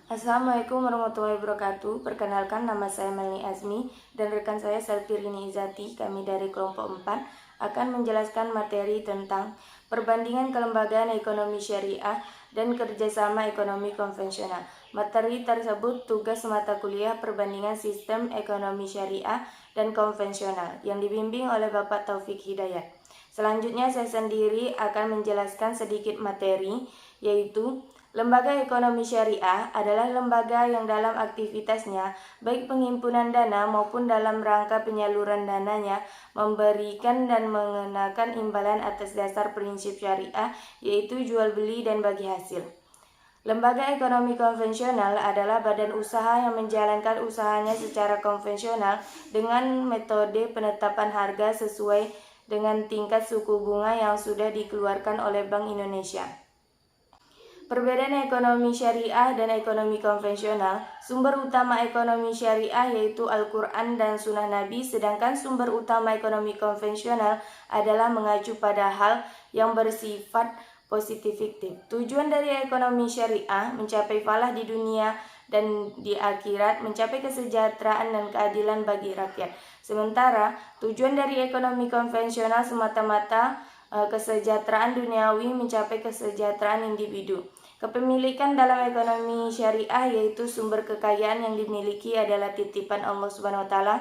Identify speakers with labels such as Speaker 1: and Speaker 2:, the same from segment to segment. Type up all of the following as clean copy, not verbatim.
Speaker 1: Assalamualaikum warahmatullahi wabarakatuh. Perkenalkan, nama saya Melni Azmi dan rekan saya Selvi Rini Izati. Kami dari kelompok 4 akan menjelaskan materi tentang perbandingan kelembagaan ekonomi syariah dan kerjasama ekonomi konvensional. Materi tersebut tugas mata kuliah perbandingan sistem ekonomi syariah dan konvensional yang dibimbing oleh Bapak Taufik Hidayat. Selanjutnya saya sendiri akan menjelaskan sedikit materi, yaitu lembaga ekonomi syariah adalah lembaga yang dalam aktivitasnya, baik penghimpunan dana maupun dalam rangka penyaluran dananya, memberikan dan mengenakan imbalan atas dasar prinsip syariah, yaitu jual beli dan bagi hasil. Lembaga ekonomi konvensional adalah badan usaha yang menjalankan usahanya secara konvensional dengan metode penetapan harga sesuai dengan tingkat suku bunga yang sudah dikeluarkan oleh Bank Indonesia. Perbedaan ekonomi syariah dan ekonomi konvensional. Sumber utama ekonomi syariah yaitu Al-Quran dan Sunnah Nabi, sedangkan sumber utama ekonomi konvensional adalah mengacu pada hal yang bersifat positif-fiktif. Tujuan dari ekonomi syariah mencapai falah di dunia dan di akhirat, mencapai kesejahteraan dan keadilan bagi rakyat. Sementara tujuan dari ekonomi konvensional semata-mata kesejahteraan duniawi, mencapai kesejahteraan individu. Kepemilikan dalam ekonomi syariah yaitu sumber kekayaan yang dimiliki adalah titipan Allah Subhanahu wa taala,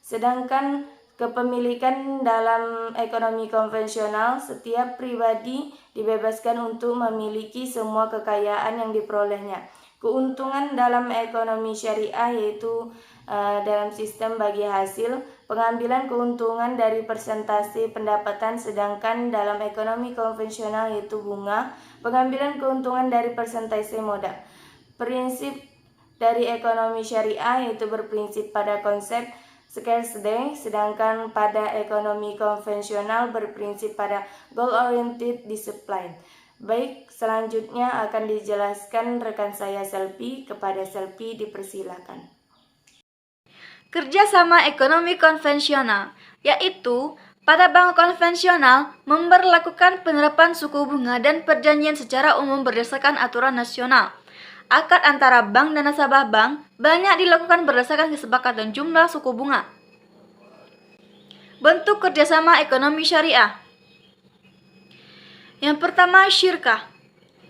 Speaker 1: sedangkan kepemilikan dalam ekonomi konvensional, setiap pribadi dibebaskan untuk memiliki semua kekayaan yang diperolehnya. Keuntungan dalam ekonomi syariah yaitu dalam sistem bagi hasil, pengambilan keuntungan dari persentase pendapatan, sedangkan dalam ekonomi konvensional yaitu bunga, pengambilan keuntungan dari persentase modal. Prinsip dari ekonomi syariah yaitu berprinsip pada konsep scarcity, sedangkan pada ekonomi konvensional berprinsip pada goal-oriented discipline. Baik, selanjutnya akan dijelaskan rekan saya Selvi. Kepada Selvi dipersilakan.
Speaker 2: Kerjasama ekonomi konvensional, yaitu pada bank konvensional memberlakukan penerapan suku bunga dan perjanjian secara umum berdasarkan aturan nasional. Akad antara bank dan nasabah bank banyak dilakukan berdasarkan kesepakatan jumlah suku bunga. Bentuk kerjasama ekonomi syariah. Yang pertama, syirkah.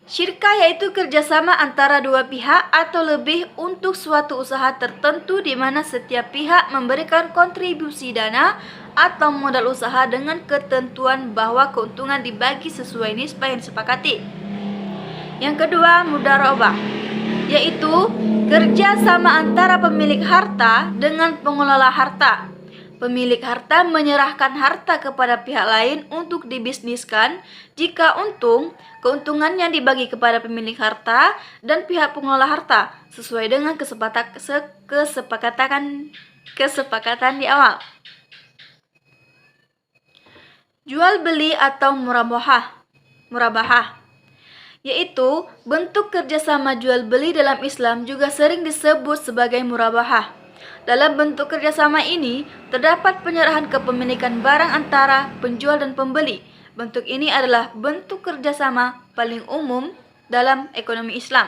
Speaker 2: Syirkah yaitu kerjasama antara dua pihak atau lebih untuk suatu usaha tertentu di mana setiap pihak memberikan kontribusi dana atau modal usaha dengan ketentuan bahwa keuntungan dibagi sesuai nisbah yang disepakati. Yang kedua, mudharabah, yaitu kerjasama antara pemilik harta dengan pengelola harta. Pemilik harta menyerahkan harta kepada pihak lain untuk dibisniskan. Jika untung, keuntungannya dibagi kepada pemilik harta dan pihak pengelola harta sesuai dengan kesepakatan di awal. Jual beli atau murabahah, yaitu bentuk kerjasama jual beli dalam Islam juga sering disebut sebagai murabahah. Dalam bentuk kerjasama ini, terdapat penyerahan kepemilikan barang antara penjual dan pembeli. Bentuk ini adalah bentuk kerjasama paling umum dalam ekonomi Islam.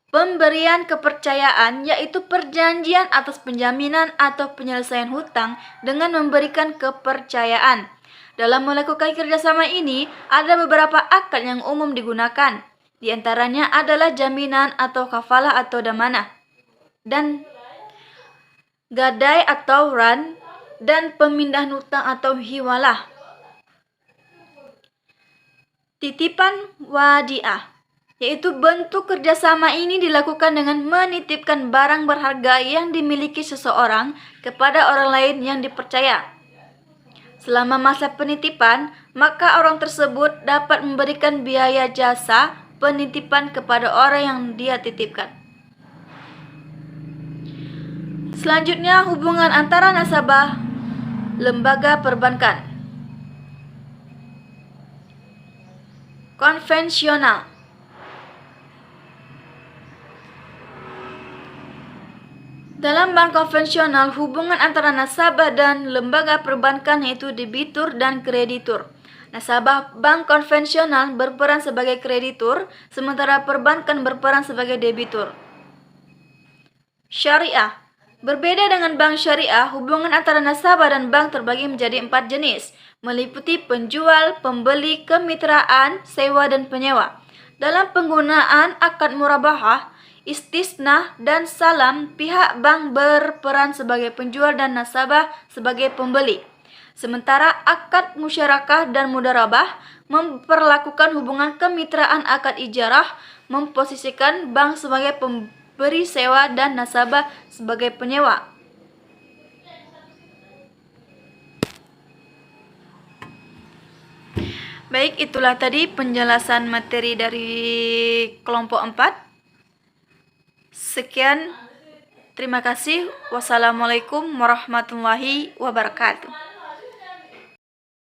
Speaker 2: Pemberian kepercayaan, yaitu perjanjian atas penjaminan atau penyelesaian hutang dengan memberikan kepercayaan. Dalam melakukan kerjasama ini, ada beberapa akad yang umum digunakan. Di antaranya adalah jaminan atau kafalah atau damanah, dan gadai atau ran, dan pemindahan hutang atau hiwalah. Titipan wadiah, yaitu bentuk kerjasama ini dilakukan dengan menitipkan barang berharga yang dimiliki seseorang kepada orang lain yang dipercaya. Selama masa penitipan, maka orang tersebut dapat memberikan biaya jasa penitipan kepada orang yang dia titipkan. Selanjutnya, hubungan antara nasabah lembaga perbankan konvensional. Dalam bank konvensional, hubungan antara nasabah dan lembaga perbankan yaitu debitur dan kreditur. Nasabah bank konvensional berperan sebagai kreditur, sementara perbankan berperan sebagai debitur. Syariah. Berbeda dengan bank syariah, hubungan antara nasabah dan bank terbagi menjadi 4 jenis, meliputi penjual, pembeli, kemitraan, sewa, dan penyewa. Dalam penggunaan akad murabahah, istisna, dan salam, pihak bank berperan sebagai penjual dan nasabah sebagai pembeli. Sementara akad musyarakah dan mudarabah memperlakukan hubungan kemitraan. Akad ijarah memposisikan bank sebagai pemberi sewa dan nasabah sebagai penyewa. Baik, itulah tadi penjelasan materi dari kelompok 4. Sekian, terima kasih. Wassalamualaikum warahmatullahi wabarakatuh.